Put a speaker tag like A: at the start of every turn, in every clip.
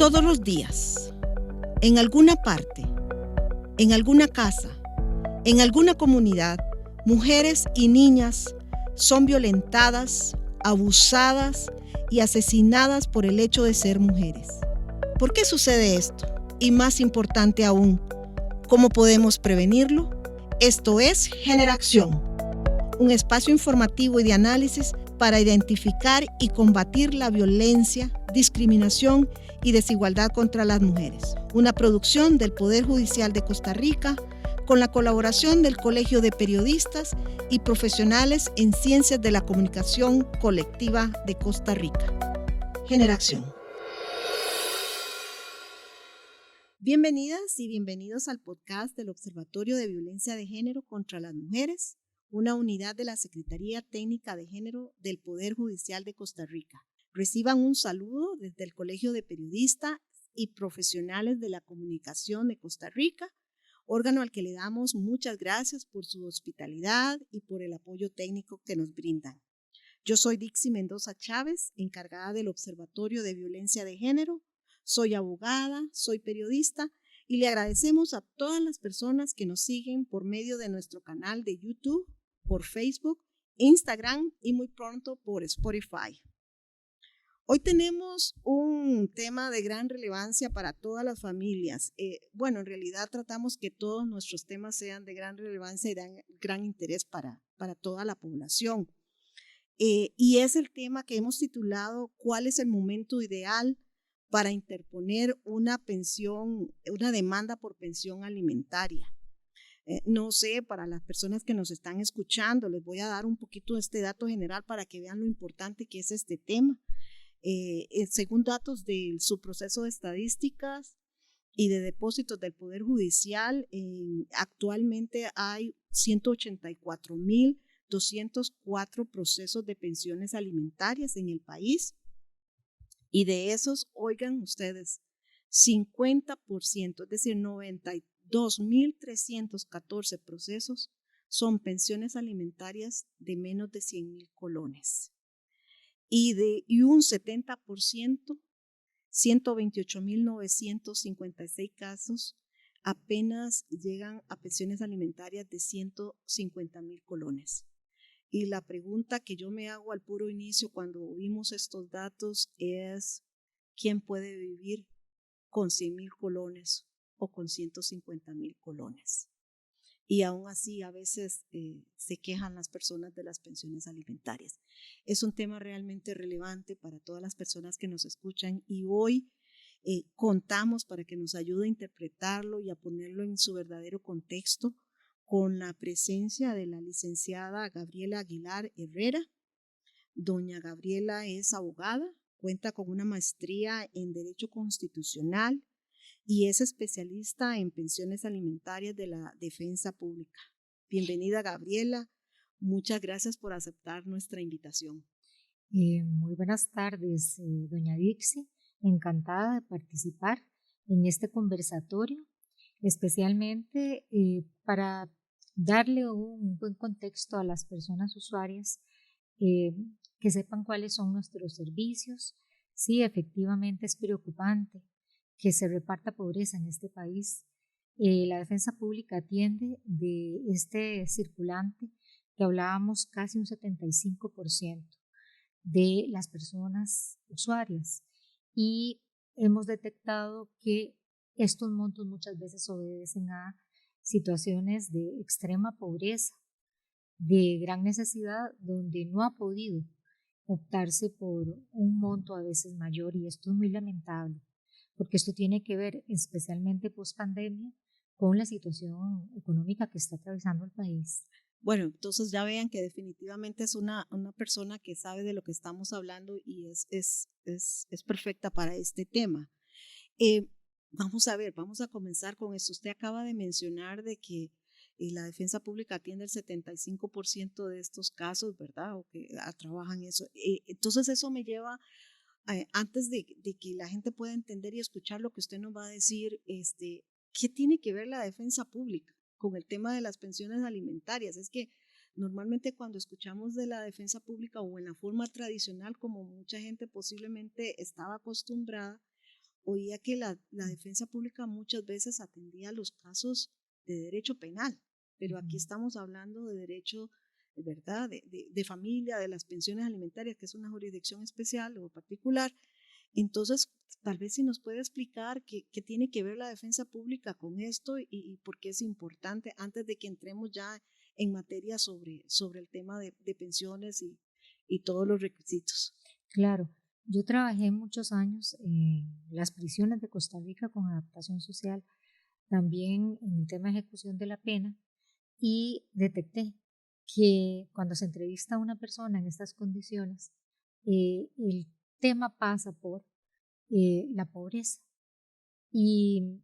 A: Todos los días, en alguna parte, en alguna casa, en alguna comunidad, mujeres y niñas son violentadas, abusadas y asesinadas por el hecho de ser mujeres. ¿Por qué sucede esto? Y más importante aún, ¿cómo podemos prevenirlo? Esto es Generación, un espacio informativo y de análisis para identificar y combatir la violencia, discriminación y desigualdad contra las mujeres. Una producción del Poder Judicial de Costa Rica con la colaboración del Colegio de Periodistas y Profesionales en Ciencias de la Comunicación Colectiva de Costa Rica. Generación. Bienvenidas y bienvenidos al podcast del Observatorio de Violencia de Género contra las Mujeres, una unidad de la Secretaría Técnica de Género del Poder Judicial de Costa Rica. Reciban un saludo desde el Colegio de Periodistas y Profesionales de la Comunicación de Costa Rica, órgano al que le damos muchas gracias por su hospitalidad y por el apoyo técnico que nos brindan. Yo soy Dixie Mendoza Chávez, encargada del Observatorio de Violencia de Género. Soy abogada, soy periodista y le agradecemos a todas las personas que nos siguen por medio de nuestro canal de YouTube, por Facebook, Instagram y muy pronto por Spotify. Hoy tenemos un tema de gran relevancia para todas las familias. En realidad tratamos que todos nuestros temas sean de gran relevancia y de gran interés para toda la población. Y es el tema que hemos titulado ¿Cuál es el momento ideal para interponer una demanda por pensión alimentaria? No sé, para las personas que nos están escuchando, les voy a dar un poquito de este dato general para que vean lo importante que es este tema. Según datos del subproceso de estadísticas y de depósitos del Poder Judicial, actualmente hay 184,204 procesos de pensiones alimentarias en el país. Y de esos, oigan ustedes, 50%, es decir, 92,314 procesos son pensiones alimentarias de menos de 100,000 colones. Y un 70%, 128,956 casos, apenas llegan a pensiones alimentarias de 150,000 colones. Y la pregunta que yo me hago al puro inicio cuando vimos estos datos es, ¿quién puede vivir con 100,000 colones o con 150,000 colones? Y aún así a veces se quejan las personas de las pensiones alimentarias. Es un tema realmente relevante para todas las personas que nos escuchan y hoy contamos para que nos ayude a interpretarlo y a ponerlo en su verdadero contexto con la presencia de la licenciada Gabriela Aguilar Herrera. Doña Gabriela es abogada, cuenta con una maestría en Derecho Constitucional y es especialista en pensiones alimentarias de la Defensa Pública. Bienvenida, Gabriela. Muchas gracias por aceptar nuestra invitación.
B: Muy buenas tardes, doña Dixie. Encantada de participar en este conversatorio, especialmente para darle un buen contexto a las personas usuarias, que sepan cuáles son nuestros servicios. Sí, efectivamente es preocupante que se reparta pobreza en este país. La Defensa Pública atiende de este circulante que hablábamos casi un 75% de las personas usuarias y hemos detectado que estos montos muchas veces obedecen a situaciones de extrema pobreza, de gran necesidad, donde no ha podido optarse por un monto a veces mayor, y esto es muy lamentable porque esto tiene que ver especialmente post pandemia con la situación económica que está atravesando el país.
A: Bueno, entonces ya vean que definitivamente es una persona que sabe de lo que estamos hablando y es perfecta para este tema. Vamos a comenzar con esto. Usted acaba de mencionar de que la Defensa Pública atiende el 75% de estos casos, ¿verdad? O que trabajan eso. Entonces eso me lleva, antes de que la gente pueda entender y escuchar lo que usted nos va a decir, ¿qué tiene que ver la Defensa Pública con el tema de las pensiones alimentarias? Es que normalmente cuando escuchamos de la defensa pública o en la forma tradicional como mucha gente posiblemente estaba acostumbrada, oía que la defensa pública muchas veces atendía los casos de derecho penal, pero aquí estamos hablando de derecho, ¿verdad?, de familia, de las pensiones alimentarias, que es una jurisdicción especial o particular. Entonces, tal vez si nos puede explicar qué tiene que ver la defensa pública con esto y por qué es importante antes de que entremos ya en materia sobre el tema de pensiones y todos los requisitos.
B: Claro, yo trabajé muchos años en las prisiones de Costa Rica con adaptación social, también en el tema de ejecución de la pena, y detecté que cuando se entrevista a una persona en estas condiciones, el tema pasa por la pobreza y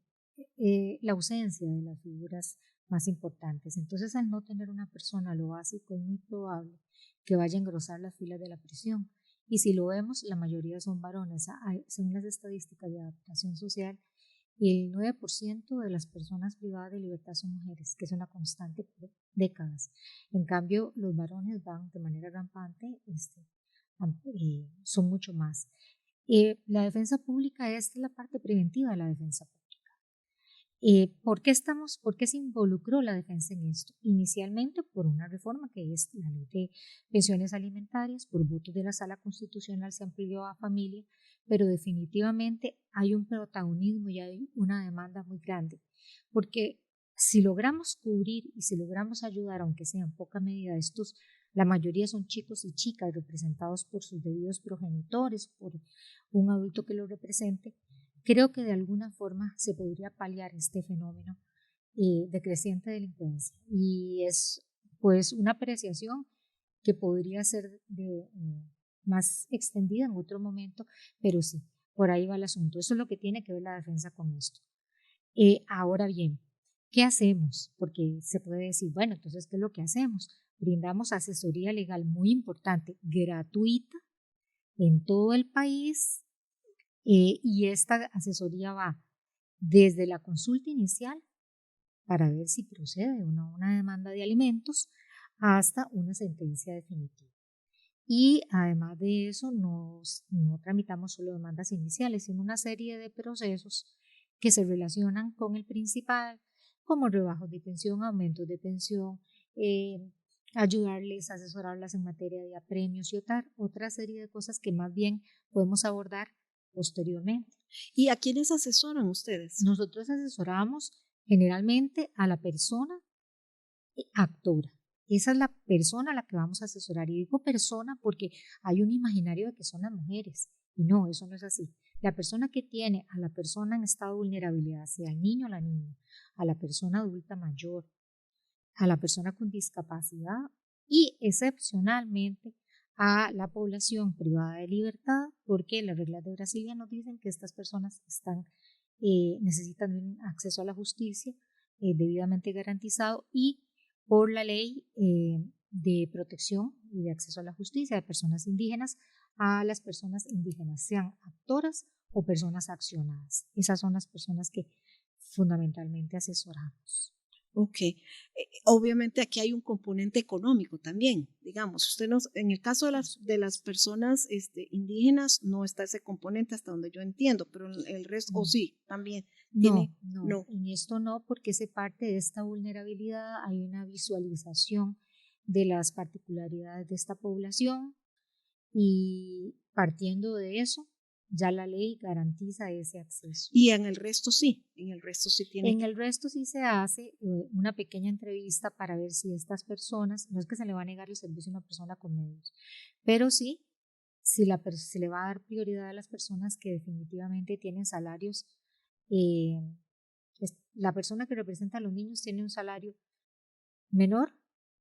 B: la ausencia de las figuras más importantes. Entonces, al no tener una persona lo básico, es muy probable que vaya a engrosar las filas de la prisión. Y si lo vemos, la mayoría son varones. Según las estadísticas de adaptación social, el 9% de las personas privadas de libertad son mujeres, que es una constante por décadas. En cambio, los varones van de manera rampante, son mucho más. La defensa pública es la parte preventiva de la defensa pública. ¿Por qué se involucró la defensa en esto? Inicialmente por una reforma que es la ley de pensiones alimentarias, por votos de la Sala Constitucional se amplió a familia, pero definitivamente hay un protagonismo y hay una demanda muy grande, porque si logramos cubrir y si logramos ayudar, aunque sea en poca medida, la mayoría son chicos y chicas representados por sus debidos progenitores, por un adulto que los represente. Creo que de alguna forma se podría paliar este fenómeno de creciente delincuencia y es pues una apreciación que podría ser más extendida en otro momento, pero sí, por ahí va el asunto. Eso es lo que tiene que ver la defensa con esto. Ahora bien, ¿qué hacemos? Porque se puede decir, bueno, entonces, ¿qué es lo que hacemos? Brindamos asesoría legal muy importante, gratuita, en todo el país. Y esta asesoría va desde la consulta inicial para ver si procede o no una demanda de alimentos hasta una sentencia definitiva. Y además de eso, no tramitamos solo demandas iniciales, sino una serie de procesos que se relacionan con el principal, como rebajos de pensión, aumentos de pensión, ayudarles, asesorarlas en materia de apremios y otra serie de cosas que más bien podemos abordar posteriormente.
A: ¿Y a quiénes asesoran ustedes?
B: Nosotros asesoramos generalmente a la persona actora. Esa es la persona a la que vamos a asesorar. Y digo persona porque hay un imaginario de que son las mujeres. Y no, eso no es así. La persona que tiene a la persona en estado de vulnerabilidad, sea el niño o la niña, a la persona adulta mayor, a la persona con discapacidad y excepcionalmente a la población privada de libertad, porque las reglas de Brasilia nos dicen que estas personas necesitan un acceso a la justicia debidamente garantizado y por la ley de protección y de acceso a la justicia de personas indígenas a las personas indígenas, sean actoras o personas accionadas. Esas son las personas que fundamentalmente asesoramos.
A: Ok, obviamente aquí hay un componente económico también, digamos, en el caso de las personas indígenas no está ese componente hasta donde yo entiendo, pero el resto, o sí, también tiene,
B: no, en esto no, porque se parte de esta vulnerabilidad, hay una visualización de las particularidades de esta población y partiendo de eso, ya la ley garantiza ese acceso.
A: Y en el resto sí tiene.
B: En el resto sí se hace una pequeña entrevista para ver si estas personas, no es que se le va a negar el servicio a una persona con medios, pero sí, si se le va a dar prioridad a las personas que definitivamente tienen salarios. La persona que representa a los niños tiene un salario menor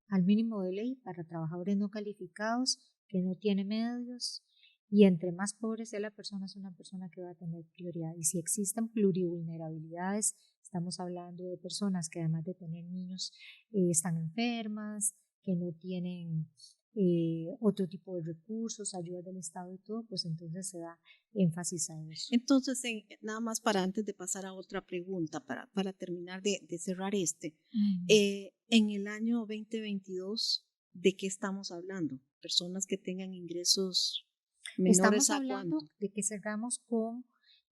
B: al mínimo de ley para trabajadores no calificados que no tiene medios y entre más pobre sea la persona es una persona que va a tener prioridad y si existen plurivulnerabilidades estamos hablando de personas que además de tener niños están enfermas, que no tienen otro tipo de recursos, ayudas del Estado y todo, pues entonces se da énfasis a eso.
A: Entonces, nada más para antes de pasar a otra pregunta, para terminar de cerrar en el año 2022, ¿de qué estamos hablando? Personas que tengan ingresos menores
B: estamos
A: a
B: hablando
A: cuánto.
B: de que cerramos con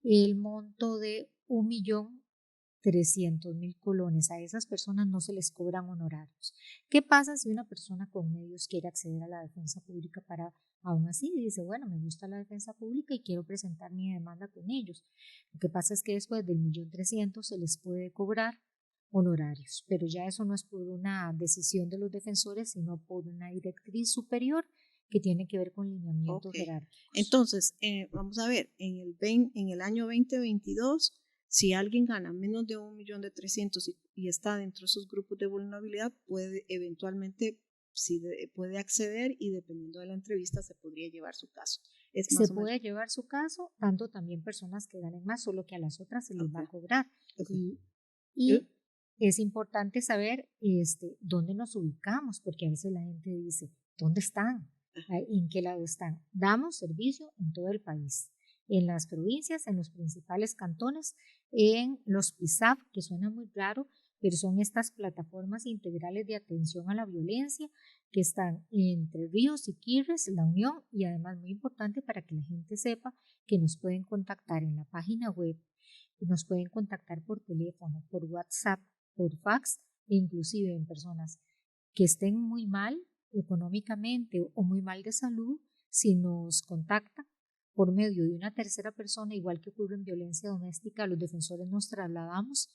B: el monto de 1.300.000 colones. A esas personas no se les cobran honorarios. ¿Qué pasa si una persona con medios quiere acceder a la defensa pública para aún así dice, bueno, me gusta la defensa pública y quiero presentar mi demanda con ellos? Lo que pasa es que después del 1.300.000 se les puede cobrar honorarios, pero ya eso no es por una decisión de los defensores, sino por una directriz superior que tiene que ver con lineamientos jerárquicos.
A: Entonces, vamos a ver, en el año 2022, si alguien gana menos de 1.300.000 y está dentro de esos grupos de vulnerabilidad, puede eventualmente puede acceder y dependiendo de la entrevista se podría llevar su caso.
B: Se puede llevar su caso, tanto también personas que ganen más, solo que a las otras se les va a cobrar. Y es importante saber dónde nos ubicamos, porque a veces la gente dice, ¿dónde están? ¿En qué lado están? Damos servicio en todo el país, en las provincias, en los principales cantones, en los PISAP, que suena muy raro, pero son estas plataformas integrales de atención a la violencia que están entre Ríos y Quirres, La Unión, y además muy importante para que la gente sepa que nos pueden contactar en la página web, nos pueden contactar por teléfono, por WhatsApp, por fax e inclusive en personas que estén muy mal económicamente o muy mal de salud, si nos contactan por medio de una tercera persona, igual que ocurre en violencia doméstica, los defensores nos trasladamos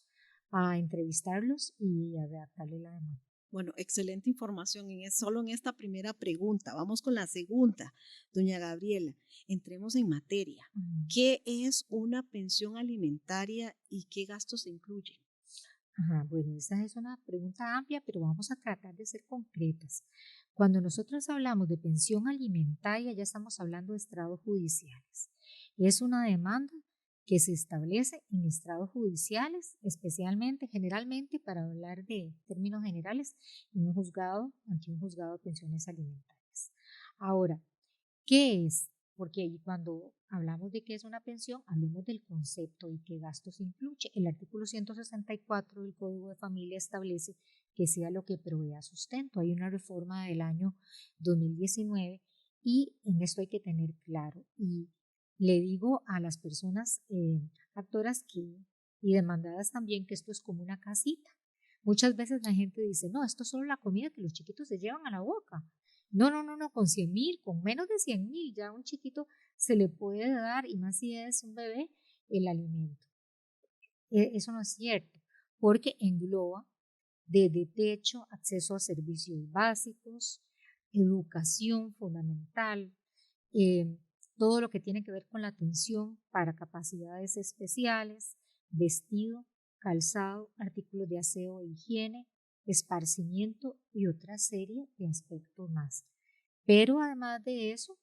B: a entrevistarlos y a redactarle la demanda.
A: Bueno, excelente información solo en esta primera pregunta. Vamos con la segunda, doña Gabriela. Entremos en materia. ¿Qué es una pensión alimentaria y qué gastos se incluyen?
B: Bueno, esa es una pregunta amplia, pero vamos a tratar de ser concretas. Cuando nosotros hablamos de pensión alimentaria, ya estamos hablando de estrados judiciales. Es una demanda que se establece en estrados judiciales, especialmente, generalmente, para hablar de términos generales, en un juzgado, ante un juzgado de pensiones alimentarias. Ahora, ¿qué es? Porque cuando hablamos de qué es una pensión, hablemos del concepto y qué gastos incluye. El artículo 164 del Código de Familia establece que sea lo que provea sustento. Hay una reforma del año 2019 y en esto hay que tener claro. Y le digo a las personas actoras y demandadas también que esto es como una casita. Muchas veces la gente dice, no, esto es solo la comida que los chiquitos se llevan a la boca. No, con 100.000, con menos de 100.000, ya a un chiquito se le puede dar, y más si es un bebé, el alimento. Eso no es cierto, porque engloba desde techo, acceso a servicios básicos, educación fundamental, todo lo que tiene que ver con la atención para capacidades especiales, vestido, calzado, artículos de aseo e higiene, esparcimiento y otra serie de aspectos más. Pero además de eso,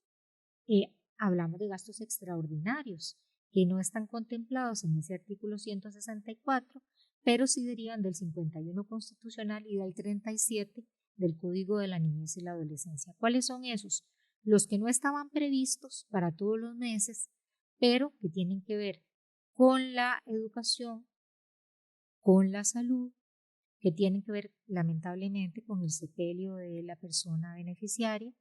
B: hablamos de gastos extraordinarios que no están contemplados en ese artículo 164, pero sí derivan del 51 constitucional y del 37 del Código de la Niñez y la Adolescencia. ¿Cuáles son esos? Los que no estaban previstos para todos los meses, pero que tienen que ver con la educación, con la salud, que tienen que ver lamentablemente con el sepelio de la persona beneficiaria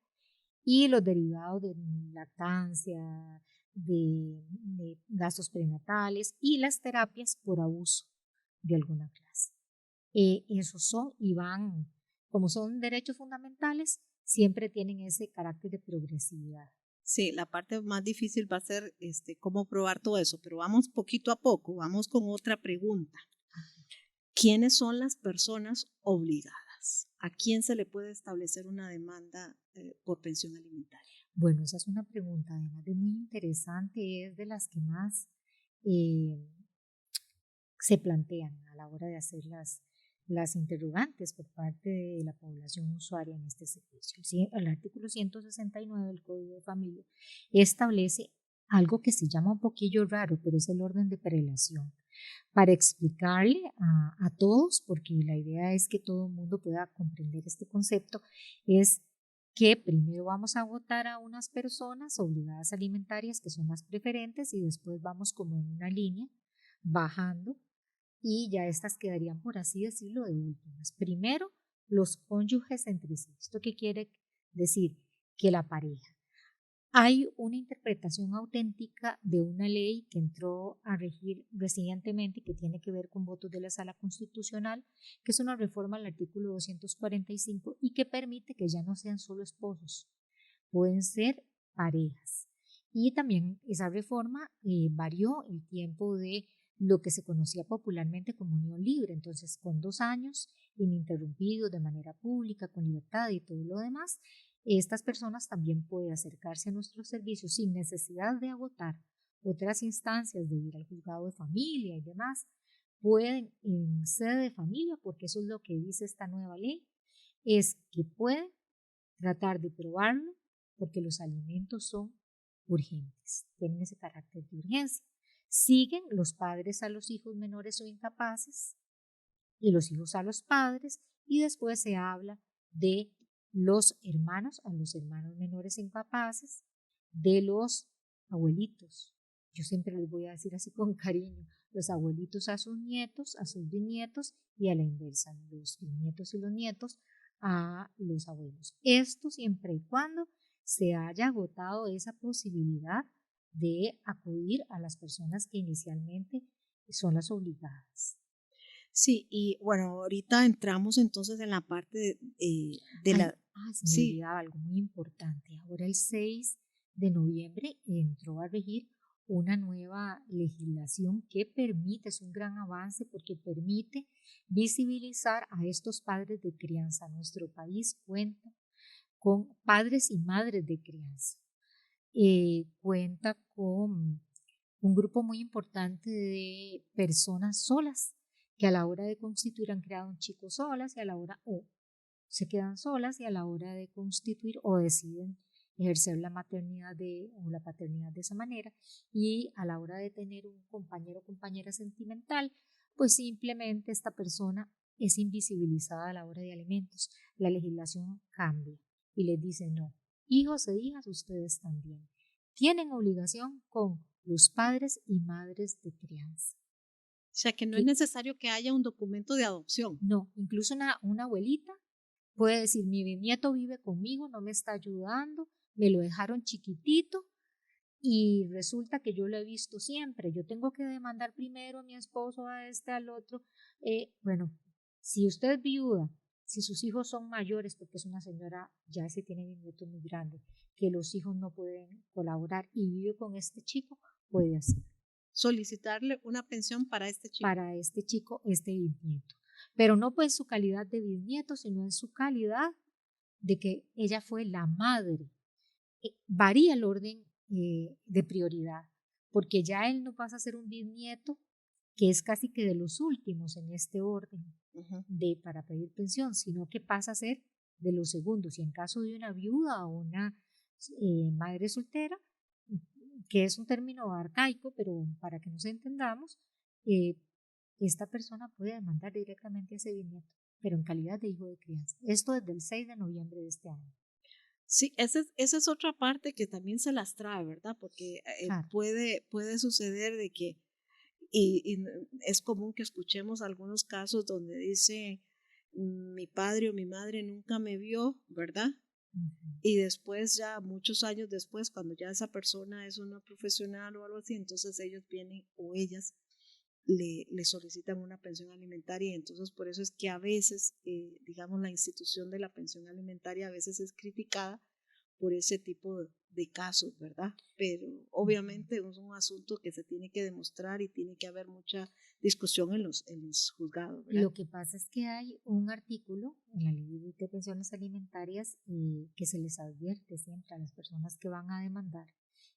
B: y los derivados de lactancia, de gastos prenatales y las terapias por abuso de alguna clase. Esos son y van, como son derechos fundamentales, siempre tienen ese carácter de progresividad.
A: Sí, la parte más difícil va a ser cómo probar todo eso, pero vamos poquito a poco, vamos con otra pregunta. ¿Quiénes son las personas obligadas? ¿A quién se le puede establecer una demanda por pensión alimentaria?
B: Bueno, esa es una pregunta además de muy interesante, es de las que más se plantean a la hora de hacer las interrogantes por parte de la población usuaria en este servicio. ¿Sí? El artículo 169 del Código de Familia establece algo que se llama un poquillo raro, pero es el orden de prelación. Para explicarle a todos, porque la idea es que todo el mundo pueda comprender este concepto, es que primero vamos a votar a unas personas obligadas alimentarias que son las preferentes y después vamos como en una línea bajando y ya estas quedarían, por así decirlo, de últimas. Primero, los cónyuges entre sí. ¿Esto qué quiere decir? Que la pareja Hay una interpretación auténtica de una ley que entró a regir recientemente y que tiene que ver con votos de la Sala Constitucional, que es una reforma al artículo 245 y que permite que ya no sean solo esposos, pueden ser parejas. Y también esa reforma varió el tiempo de lo que se conocía popularmente como unión libre, entonces con 2 años ininterrumpidos de manera pública, con libertad y todo lo demás, estas personas también pueden acercarse a nuestros servicios sin necesidad de agotar otras instancias, de ir al juzgado de familia y demás. Pueden en sede de familia, porque eso es lo que dice esta nueva ley, es que pueden tratar de probarlo porque los alimentos son urgentes, tienen ese carácter de urgencia. Siguen los padres a los hijos menores o incapaces y los hijos a los padres, y después se habla de los hermanos a los hermanos menores e incapaces, de los abuelitos. Yo siempre les voy a decir así con cariño, los abuelitos a sus nietos, a sus bisnietos, y a la inversa, los bisnietos y los nietos a los abuelos. Esto siempre y cuando se haya agotado esa posibilidad de acudir a las personas que inicialmente son las obligadas.
A: Sí, y bueno, ahorita entramos entonces en la parte de la...
B: Se me olvidaba algo muy importante. Ahora el 6 de noviembre entró a regir una nueva legislación que permite, es un gran avance porque permite visibilizar a estos padres de crianza. Nuestro país cuenta con padres y madres de crianza. Cuenta con un grupo muy importante de personas solas que a la hora de constituir han creado un chico solas y a la hora o se quedan solas y a la hora de constituir o deciden ejercer la maternidad o la paternidad de esa manera, y a la hora de tener un compañero o compañera sentimental, pues simplemente esta persona es invisibilizada a la hora de alimentos. La legislación cambia y les dice no, hijos e hijas ustedes también tienen obligación con los padres y madres de crianza.
A: O sea, que no es necesario que haya un documento de adopción.
B: No, incluso una abuelita puede decir, mi bisnieto vive conmigo, no me está ayudando, me lo dejaron chiquitito y resulta que yo lo he visto siempre. Yo tengo que demandar primero a mi esposo, a este, al otro. Bueno, si usted es viuda, si sus hijos son mayores, porque es una señora, ya se tiene bisnietos muy grande, que los hijos no pueden colaborar y vive con este chico, puede hacer.
A: Solicitarle una pensión para este chico.
B: Para este chico, este bisnieto. Pero no pues en su calidad de bisnieto, sino en su calidad de que ella fue la madre. Varía el orden de prioridad, porque ya él no pasa a ser un bisnieto, que es casi que de los últimos en este orden para pedir pensión, sino que pasa a ser de los segundos. Y en caso de una viuda o una madre soltera, que es un término arcaico, pero para que nos entendamos, esta persona puede demandar directamente a ese bisnieto, pero en calidad de hijo de crianza. Esto desde el 6 de noviembre de este año.
A: Sí, esa es otra parte que también se las trae, ¿verdad? Porque
B: Claro.
A: puede suceder de que, y es común que escuchemos algunos casos donde dice, mi padre o mi madre nunca me vio, ¿verdad? Y después, ya muchos años después, cuando ya esa persona es una profesional o algo así, entonces ellos vienen o ellas le solicitan una pensión alimentaria, y entonces por eso es que a veces, digamos, la institución de la pensión alimentaria a veces es criticada por ese tipo de casos, ¿verdad? Pero obviamente es un asunto que se tiene que demostrar y tiene que haber mucha discusión en los juzgados, ¿verdad?
B: Lo que pasa es que hay un artículo en la ley de pensiones alimentarias que se les advierte siempre a las personas que van a demandar,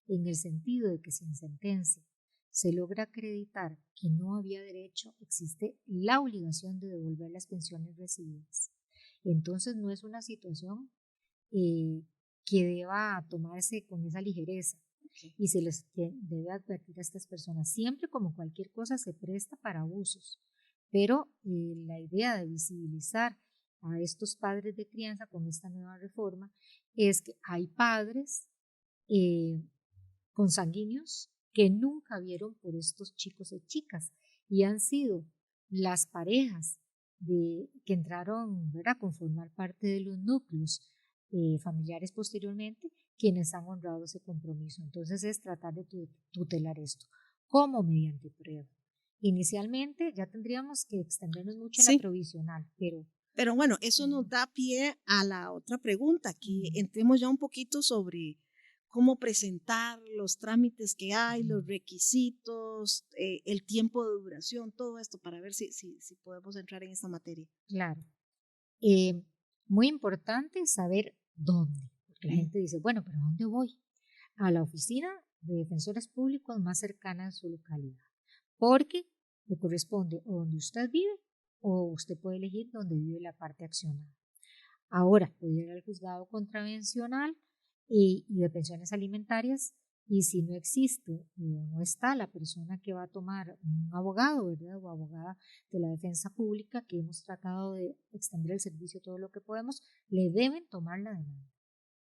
B: en el sentido de que si en sentencia se logra acreditar que no había derecho, existe la obligación de devolver las pensiones recibidas. Entonces no es una situación que deba tomarse con esa ligereza. Y se les debe advertir a estas personas. Siempre, como cualquier cosa, se presta para abusos, pero la idea de visibilizar a estos padres de crianza con esta nueva reforma es que hay padres consanguíneos que nunca vieron por estos chicos y chicas y han sido las parejas que entraron a conformar parte de los núcleos familiares posteriormente, quienes han honrado ese compromiso. Entonces es tratar de tutelar esto. ¿Cómo? Mediante prueba. Inicialmente ya tendríamos que extendernos mucho en la provisional,
A: pero bueno, eso nos da pie a la otra pregunta, que entremos ya un poquito sobre cómo presentar los trámites que hay, los requisitos, el tiempo de duración, todo esto, para ver si podemos entrar en esta materia.
B: Claro. Muy importante saber dónde, porque la gente dice, bueno, pero ¿a dónde voy? A la oficina de defensores públicos más cercana a su localidad, porque le corresponde o donde usted vive o usted puede elegir donde vive la parte accionada. Ahora, puede ir al juzgado contravencional y de pensiones alimentarias, y si no existe o no está la persona que va a tomar un abogado, ¿verdad? O abogada de la defensa pública, que hemos tratado de extender el servicio todo lo que podemos, le deben tomar la demanda.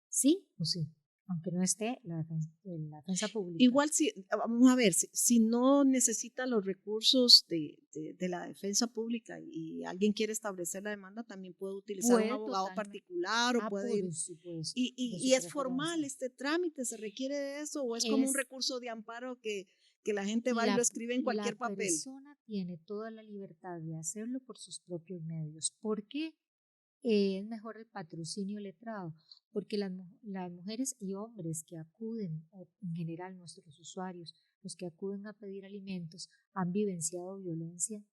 B: ¿Sí o sí? Aunque no esté la defensa pública.
A: Igual, vamos a ver, si no necesita los recursos de la defensa pública y alguien quiere establecer la demanda, también puede utilizar un abogado particular o puede ir.
B: Supuesto,
A: y es formal este trámite, ¿se requiere de eso o es como un recurso de amparo que la gente va y lo escribe en cualquier papel?
B: La persona tiene toda la libertad de hacerlo por sus propios medios. ¿Por qué? Es mejor el patrocinio letrado, porque las mujeres y hombres que acuden, o en general nuestros usuarios, los que acuden a pedir alimentos, han vivenciado violencia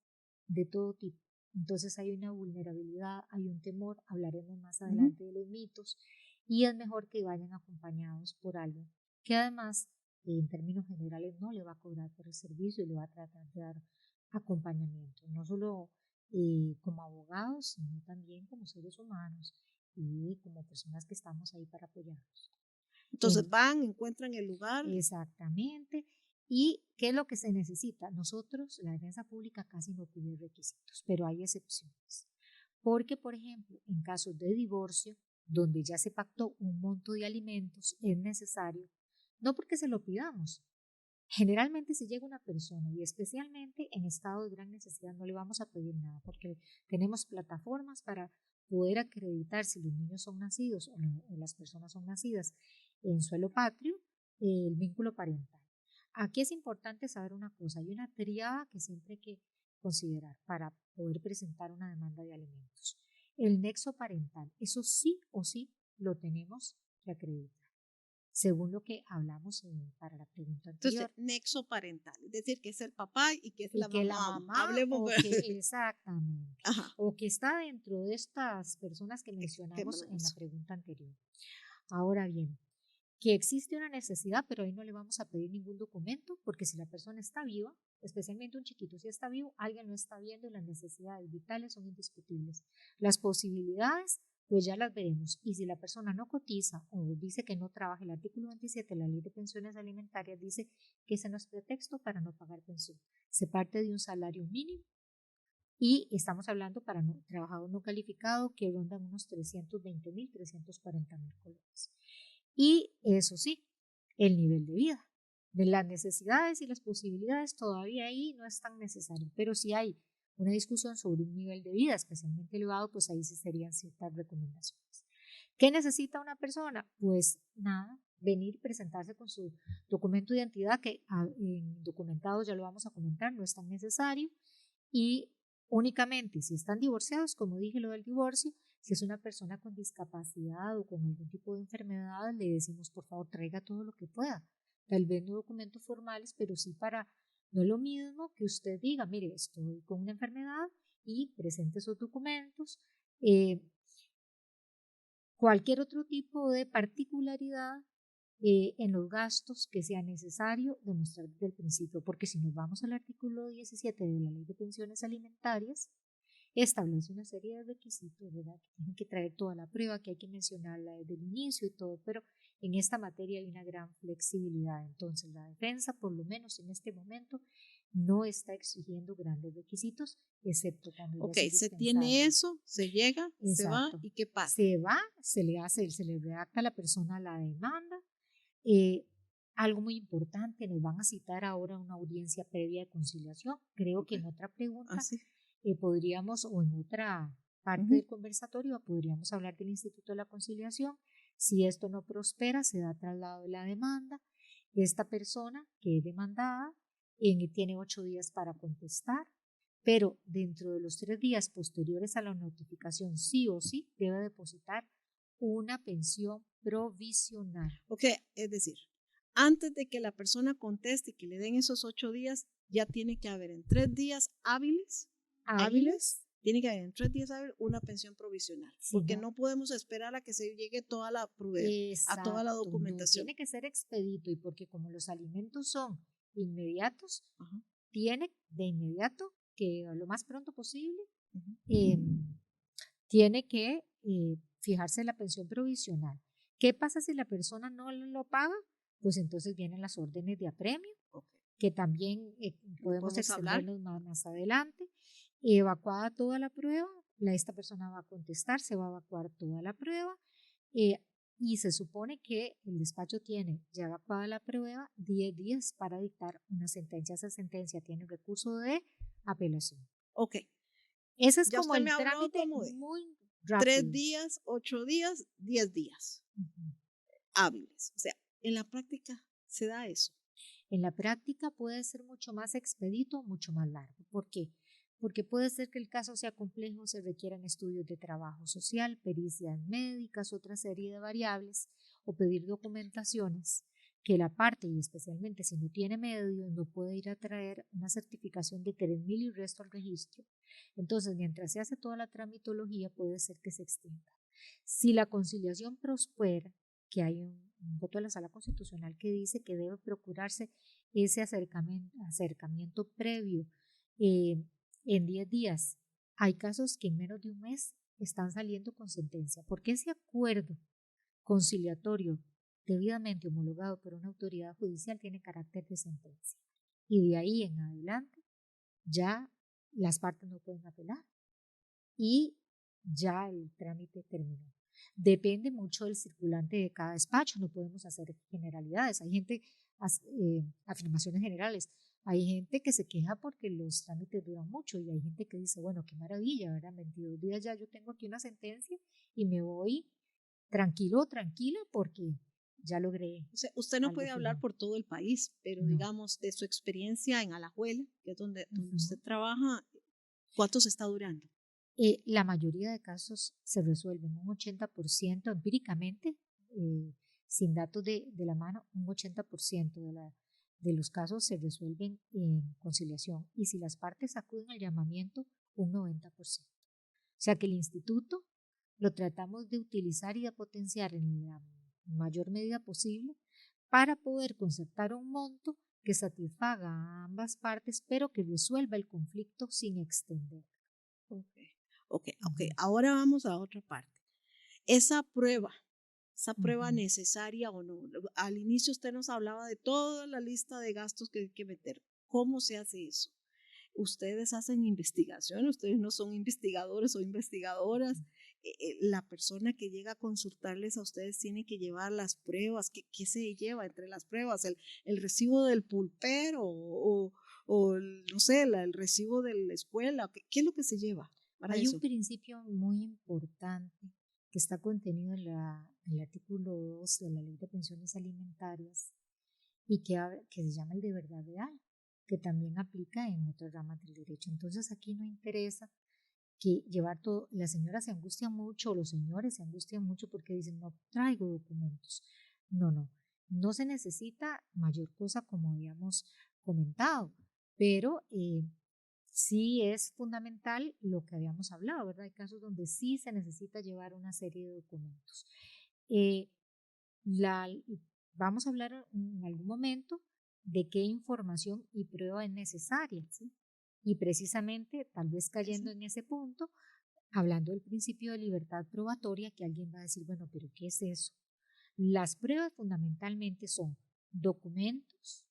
B: de todo tipo. Entonces hay una vulnerabilidad, hay un temor, hablaremos más adelante de los mitos, y es mejor que vayan acompañados por alguien que además, en términos generales, no le va a cobrar por el servicio y le va a tratar de dar acompañamiento, no solo como abogados, sino también como seres humanos y como personas que estamos ahí para apoyarnos.
A: Entonces van, encuentran el lugar.
B: Exactamente. ¿Y qué es lo que se necesita? Nosotros, la defensa pública, casi no pide requisitos, pero hay excepciones. Porque, por ejemplo, en casos de divorcio, donde ya se pactó un monto de alimentos, es necesario, no porque se lo pidamos. Generalmente si llega una persona y especialmente en estado de gran necesidad no le vamos a pedir nada porque tenemos plataformas para poder acreditar si los niños son nacidos o las personas son nacidas en suelo patrio, el vínculo parental. Aquí es importante saber una cosa, hay una triada que siempre hay que considerar para poder presentar una demanda de alimentos. El nexo parental, eso sí o sí lo tenemos que acreditar, según lo que hablamos para la pregunta anterior.
A: Entonces, nexo parental, es decir, que es el papá y que es la mamá.
B: Hablemos exactamente. Ajá. O que está dentro de estas personas que mencionamos en la pregunta anterior. Ahora bien, que existe una necesidad, pero ahí no le vamos a pedir ningún documento, porque si la persona está viva, especialmente un chiquito, si está vivo, alguien lo está viendo y las necesidades vitales son indiscutibles. Las posibilidades, pues ya las veremos. Y si la persona no cotiza o dice que no trabaja, el artículo 27 de la Ley de Pensiones Alimentarias dice que ese no es pretexto para no pagar pensión. Se parte de un salario mínimo y estamos hablando para trabajador no calificado que rondan unos 320,000, 340,000 colones. Y eso sí, el nivel de vida, de las necesidades y las posibilidades todavía ahí no es tan necesario, pero si hay una discusión sobre un nivel de vida especialmente elevado, pues ahí sí serían ciertas recomendaciones. ¿Qué necesita una persona? Pues nada, venir, presentarse con su documento de identidad, que en documentados ya lo vamos a comentar, no es tan necesario, y únicamente si están divorciados, como dije lo del divorcio, si es una persona con discapacidad o con algún tipo de enfermedad, le decimos por favor traiga todo lo que pueda, tal vez no documentos formales, pero sí para, no es lo mismo que usted diga, mire, estoy con una enfermedad y presente esos documentos, cualquier otro tipo de particularidad en los gastos que sea necesario demostrar desde el principio, porque si nos vamos al artículo 17 de la Ley de Pensiones Alimentarias, establece una serie de requisitos, ¿verdad? Que tienen que traer toda la prueba, que hay que mencionarla desde el inicio y todo, pero en esta materia hay una gran flexibilidad. Entonces la defensa, por lo menos en este momento, no está exigiendo grandes requisitos, excepto cuando ya
A: se tiene eso, se llega, exacto, se va, ¿y qué pasa?
B: Se va, se le redacta a la persona la demanda. Algo muy importante, nos van a citar ahora una audiencia previa de conciliación. Creo que en otra pregunta podríamos, o en otra parte del conversatorio, podríamos hablar del Instituto de la Conciliación. Si esto no prospera, se da traslado de la demanda. Esta persona que es demandada tiene 8 días para contestar, pero dentro de los 3 días posteriores a la notificación, sí o sí, debe depositar una pensión provisional.
A: Ok, es decir, antes de que la persona conteste y que le den esos 8 días, ya tiene que haber en 3 días hábiles, tiene que haber en 3 días hábiles una pensión provisional,
B: Sí,
A: porque
B: no.
A: no podemos esperar a que se llegue toda la a toda la
B: Exacto, no,
A: documentación.
B: tiene que ser expedito, y porque como los alimentos son inmediatos,
A: Ajá.
B: tiene de inmediato que lo más pronto posible
A: Ujú.
B: tiene que fijarse la pensión provisional. ¿Qué pasa si la persona no lo paga? Pues entonces vienen las órdenes de apremio,
A: Ok.
B: que también podemos
A: ¿Podemos hablar?
B: extendernos más adelante. Evacuada toda la prueba, esta persona va a contestar, se va a evacuar toda la prueba, y se supone que el despacho tiene ya evacuada la prueba 10 días para dictar una sentencia. Esa sentencia tiene recurso de apelación.
A: Ok.
B: Ese es
A: Ya
B: como
A: usted me
B: el
A: habló
B: trámite
A: como de
B: muy
A: 3
B: rápido.
A: días, 8 días, 10 días
B: Ujú.
A: hábiles. O sea, en la práctica se da eso.
B: En la práctica puede ser mucho más expedito, mucho más largo. ¿Por qué? Porque puede ser que el caso sea complejo, se requieran estudios de trabajo social, pericias médicas, otra serie de variables, o pedir documentaciones que la parte, y especialmente si no tiene medios, no puede ir a traer una certificación de 3.000 y resto al registro. Entonces, mientras se hace toda la tramitología, puede ser que se extienda. Si la conciliación prospera, que hay un voto de la Sala Constitucional que dice que debe procurarse ese acercamiento previo en 10 días. Hay casos que en menos de un mes están saliendo con sentencia, porque ese acuerdo conciliatorio debidamente homologado por una autoridad judicial tiene carácter de sentencia. Y de ahí en adelante ya las partes no pueden apelar y ya el trámite terminó. Depende mucho del circulante de cada despacho, no podemos hacer generalidades. Hay gente, afirmaciones generales, hay gente que se queja porque los trámites duran mucho, y hay gente que dice, bueno, qué maravilla, ¿verdad? 22 días ya yo tengo aquí una sentencia y me voy tranquilo o tranquila porque ya logré
A: O sea, usted no
B: algo
A: puede hablar
B: final.
A: por todo el país, pero
B: No.
A: digamos de su experiencia en Alajuela, que es donde
B: Ujú.
A: usted trabaja, ¿cuánto se está durando?
B: La mayoría de casos se resuelven un 80% empíricamente, sin datos de la mano, un 80% de los casos se resuelven en conciliación, y si las partes acuden al llamamiento, un 90%. O sea que el instituto lo tratamos de utilizar y de potenciar en la mayor medida posible para poder concertar un monto que satisfaga a ambas partes, pero que resuelva el conflicto sin extender.
A: Ok.
B: Ujú.
A: Ahora vamos a otra parte. Esa prueba
B: Ujú.
A: necesaria o no. Al inicio usted nos hablaba de toda la lista de gastos que hay que meter. ¿Cómo se hace eso? Ustedes hacen investigación, ustedes no son investigadores o investigadoras. La persona que llega a consultarles a ustedes tiene que llevar las pruebas. ¿Qué se lleva entre las pruebas? ¿El recibo del pulpero o no sé, el recibo de la escuela? ¿Qué es lo que se lleva para
B: Hay un
A: eso?
B: principio muy importante que está contenido en el artículo 2 de la Ley de Pensiones Alimentarias, y que se llama el de verdad real, que también aplica en otras ramas del derecho. Entonces aquí no interesa que llevar todo. Las señoras se angustian mucho, los señores se angustian mucho porque dicen, no traigo documentos. No se necesita mayor cosa, como habíamos comentado, pero sí es fundamental lo que habíamos hablado, ¿verdad? Hay casos donde sí se necesita llevar una serie de documentos. Eh, la, Vamos a hablar en algún momento de qué información y prueba es necesaria, ¿sí? Y precisamente, tal vez cayendo en ese punto, hablando del principio de libertad probatoria, que alguien va a decir, bueno, pero ¿qué es eso? Las pruebas fundamentalmente son documentos,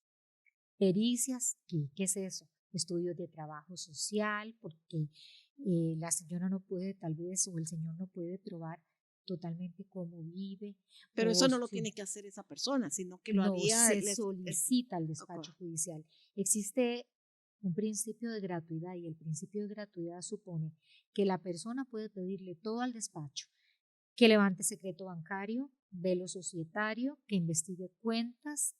B: pericias, ¿qué es eso? Estudios de trabajo social, porque la señora no puede, tal vez, o el señor no puede probar totalmente cómo vive,
A: Pero
B: o
A: eso no lo
B: si
A: tiene que hacer esa persona, sino que lo
B: no
A: haría
B: se solicita al despacho judicial. Existe un principio de gratuidad, y el principio de gratuidad supone que la persona puede pedirle todo al despacho: que levante secreto bancario, velo societario, que investigue cuentas,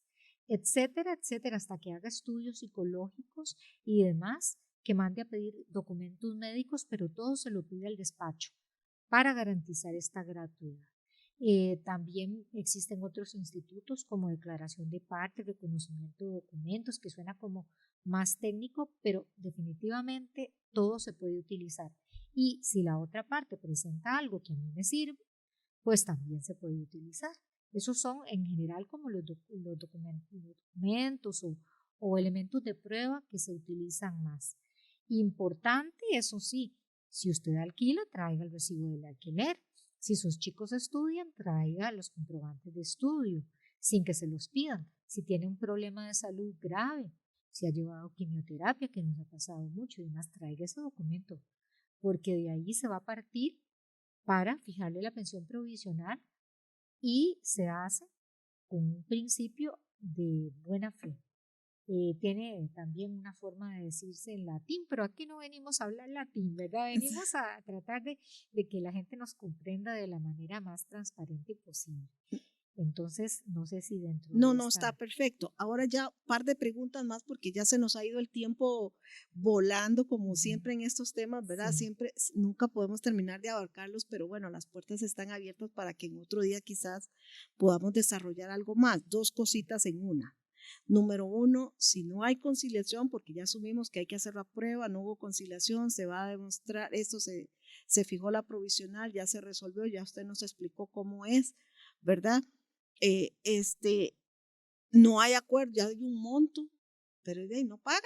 B: etcétera, etcétera, hasta que haga estudios psicológicos y demás, que mande a pedir documentos médicos, pero todo se lo pide al despacho para garantizar esta gratuidad. También existen otros institutos como declaración de parte, reconocimiento de documentos, que suena como más técnico, pero definitivamente todo se puede utilizar. Y si la otra parte presenta algo que a mí me sirve, pues también se puede utilizar. Esos son en general como los documentos o elementos de prueba que se utilizan más. Importante, eso sí, si usted alquila, traiga el recibo del alquiler. Si sus chicos estudian, traiga los comprobantes de estudio, sin que se los pidan. Si tiene un problema de salud grave, si ha llevado quimioterapia, que nos ha pasado mucho y demás, traiga ese documento, porque de ahí se va a partir para fijarle la pensión provisional y se hace con un principio de buena fe. Tiene también una forma de decirse en latín, pero aquí no venimos a hablar latín, ¿verdad? Venimos a tratar de que la gente nos comprenda de la manera más transparente posible. Entonces, no sé si dentro de
A: No, está perfecto. Ahora ya un par de preguntas más porque ya se nos ha ido el tiempo volando como siempre en estos temas, ¿verdad?
B: Sí.
A: Siempre, nunca podemos terminar de abarcarlos, pero bueno, las puertas están abiertas para que en otro día quizás podamos desarrollar algo más. Dos cositas en una. Número uno, si no hay conciliación, porque ya asumimos que hay que hacer la prueba, no hubo conciliación, se va a demostrar, esto se fijó la provisional, ya se resolvió, ya usted nos explicó cómo es, ¿verdad? No hay acuerdo, ya hay un monto, pero de ahí no paga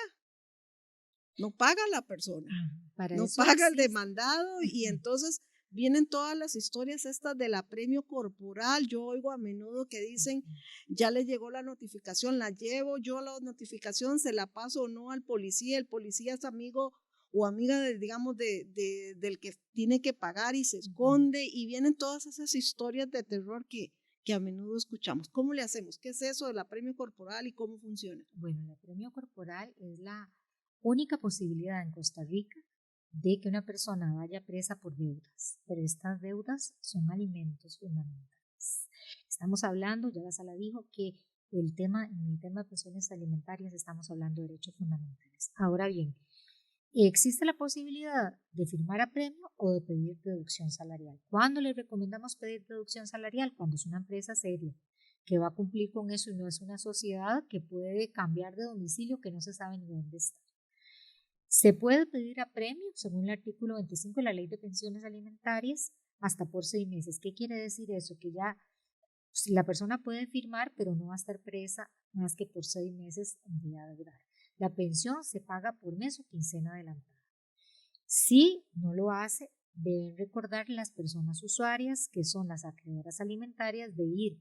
A: la persona, no paga el demandado y entonces vienen todas las historias estas del apremio corporal. Yo oigo a menudo que dicen, ya le llegó la notificación, la llevo yo la notificación, se la paso o no al policía, el policía es amigo o amiga digamos, del que tiene que pagar y se esconde y vienen todas esas historias de terror que a menudo escuchamos. ¿Cómo le hacemos? ¿Qué es eso del apremio corporal y cómo funciona?
B: Bueno, el apremio corporal es la única posibilidad en Costa Rica de que una persona vaya presa por deudas, pero estas deudas son alimentos fundamentales. Estamos hablando, ya la sala dijo que en el tema de pensiones alimentarias estamos hablando de derechos fundamentales. Ahora bien, existe la posibilidad de firmar apremio o de pedir deducción salarial. ¿Cuándo le recomendamos pedir deducción salarial? Cuando es una empresa seria que va a cumplir con eso y no es una sociedad que puede cambiar de domicilio que no se sabe ni dónde está. Se puede pedir apremio según el artículo 25 de la Ley de Pensiones Alimentarias hasta por 6 meses. ¿Qué quiere decir eso? Que ya la persona puede firmar, pero no va a estar presa más que por 6 meses de adeudar. La pensión se paga por mes o quincena adelantada. Si no lo hace, deben recordar las personas usuarias, que son las acreedoras alimentarias, de ir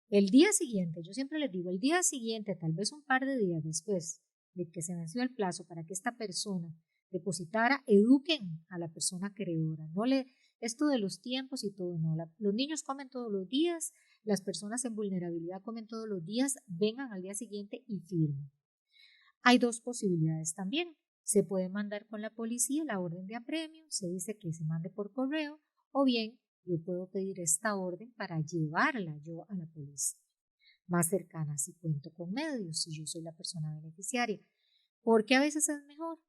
B: el día siguiente. Yo siempre les digo, el día siguiente, tal vez un par de días después de que se venció el plazo para que esta persona depositara, eduquen a la persona acreedora. Esto de los tiempos y todo, no. Los niños comen todos los días, las personas en vulnerabilidad comen todos los días, vengan al día siguiente y firmen. Hay dos posibilidades también. Se puede mandar con la policía la orden de apremio, se dice que se mande por correo, o bien yo puedo pedir esta orden para llevarla yo a la policía más cercana si cuento con medios, si yo soy la persona beneficiaria. ¿Por qué a veces es mejor?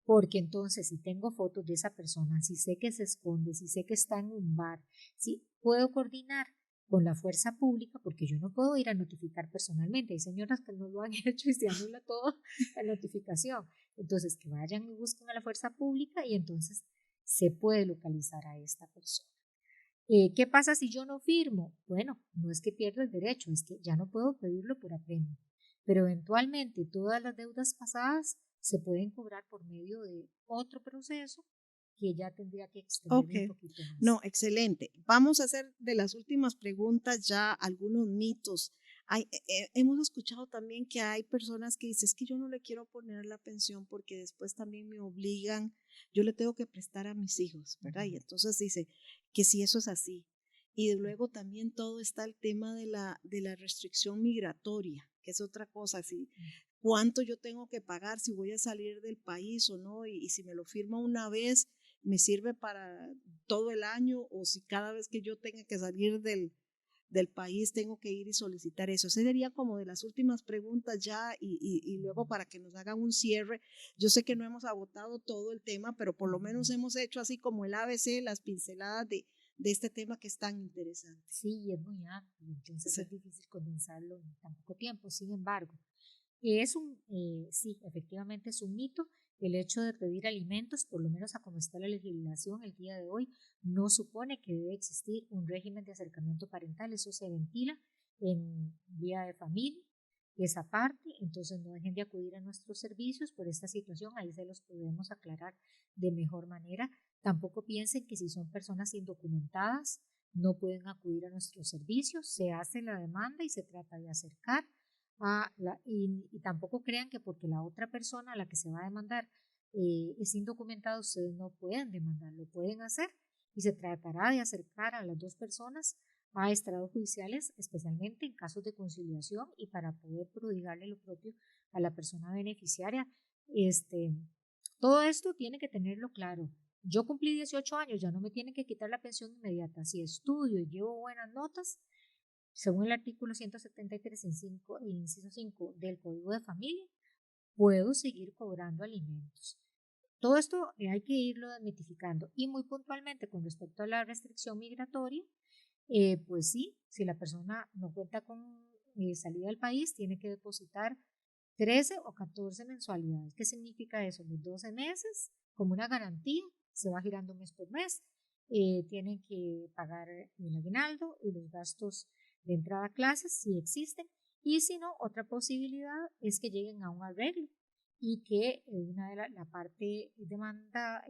B: Porque entonces si tengo fotos de esa persona, si sé que se esconde, si sé que está en un bar, si puedo coordinar con la fuerza pública, porque yo no puedo ir a notificar personalmente. Hay señoras que no lo han hecho y se anula toda la notificación. Entonces, que vayan y busquen a la fuerza pública y entonces se puede localizar a esta persona. ¿Qué pasa si yo no firmo? Bueno, no es que pierda el derecho, es que ya no puedo pedirlo por apremio. Pero eventualmente todas las deudas pasadas se pueden cobrar por medio de otro proceso que ya tendría que extenderme un poquito más.
A: No, excelente. Vamos a hacer de las últimas preguntas ya algunos mitos. Hemos escuchado también que hay personas que dicen, es que yo no le quiero poner la pensión porque después también me obligan, yo le tengo que prestar a mis hijos, ¿verdad? Y entonces dice que si eso es así. Y luego también todo está el tema de la restricción migratoria, que es otra cosa, así. ¿Cuánto yo tengo que pagar si voy a salir del país o no? Y si me lo firmo una vez, me sirve para todo el año o si cada vez que yo tenga que salir del país tengo que ir y solicitar eso? Esa sería como de las últimas preguntas ya y luego para que nos hagan un cierre. Yo sé que no hemos agotado todo el tema, pero por lo menos hemos hecho así como el ABC, las pinceladas de este tema que es tan interesante.
B: Sí, es muy amplio, entonces
A: Sí.
B: es difícil condensarlo en tan poco tiempo. Sin embargo, sí, efectivamente es un mito el hecho de pedir alimentos, por lo menos a como está la legislación el día de hoy, no supone que debe existir un régimen de acercamiento parental, eso se ventila en vía de familia, esa parte, entonces no dejen de acudir a nuestros servicios por esta situación, ahí se los podemos aclarar de mejor manera. Tampoco piensen que si son personas indocumentadas no pueden acudir a nuestros servicios, se hace la demanda y se trata de acercar y tampoco crean que porque la otra persona a la que se va a demandar es indocumentada, ustedes no pueden demandar, lo pueden hacer y se tratará de acercar a las dos personas a estrados judiciales, especialmente en casos de conciliación y para poder prodigarle lo propio a la persona beneficiaria. Todo esto tiene que tenerlo claro. Yo cumplí 18 años, ya no me tienen que quitar la pensión inmediata. Si estudio y llevo buenas notas, según el artículo 173, inciso 5 del Código de Familia, puedo seguir cobrando alimentos. Todo esto hay que irlo desmitificando y muy puntualmente con respecto a la restricción migratoria, pues sí, si la persona no cuenta con salida del país, tiene que depositar 13 o 14 mensualidades. ¿Qué significa eso? Los 12 meses, como una garantía, se va girando mes por mes. Tienen que pagar el aguinaldo y los gastos de entrada a clases si existen, y si no, otra posibilidad es que lleguen a un arreglo y que la parte demandada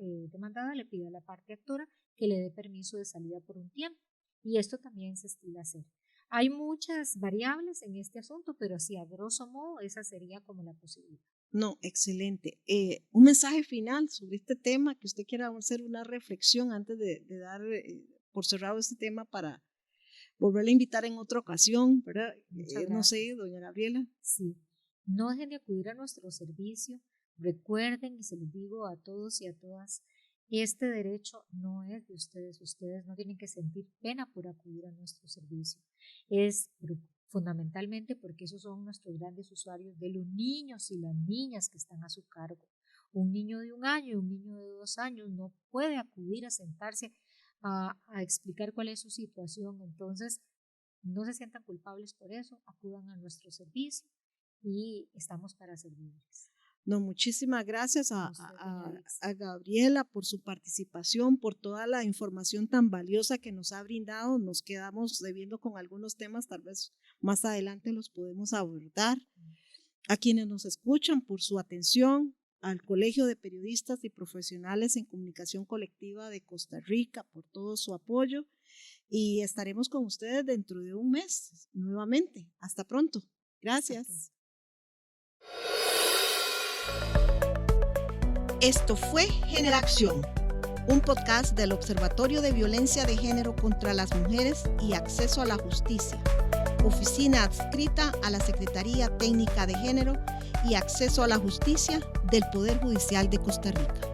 B: le pida a la parte actora que le dé permiso de salida por un tiempo, y esto también se estila hacer. Hay muchas variables en este asunto, pero así a grosso modo esa sería como la posibilidad.
A: No, excelente. Un mensaje final sobre este tema, que usted quiera hacer una reflexión antes de dar por cerrado este tema para volverle a invitar en otra ocasión, ¿verdad? No sé, doña Gabriela.
B: Sí, no dejen de acudir a nuestro servicio. Recuerden, y se los digo a todos y a todas, este derecho no es de ustedes. Ustedes no tienen que sentir pena por acudir a nuestro servicio. Es fundamentalmente porque esos son nuestros grandes usuarios, de los niños y las niñas que están a su cargo. Un niño de 1 año y un niño de 2 años no puede acudir a sentarse a explicar cuál es su situación. Entonces, no se sientan culpables por eso, acudan a nuestro servicio y estamos para servirles.
A: No, muchísimas gracias a Gabriela por su participación, por toda la información tan valiosa que nos ha brindado. Nos quedamos debiendo con algunos temas, tal vez más adelante los podemos abordar. A quienes nos escuchan, por su atención, al Colegio de Periodistas y Profesionales en Comunicación Colectiva de Costa Rica, por todo su apoyo, y estaremos con ustedes dentro de un mes nuevamente. Hasta pronto. Gracias. Esto fue Generación, un podcast del Observatorio de Violencia de Género contra las Mujeres y Acceso a la Justicia, oficina adscrita a la Secretaría Técnica de Género y Acceso a la Justicia del Poder Judicial de Costa Rica.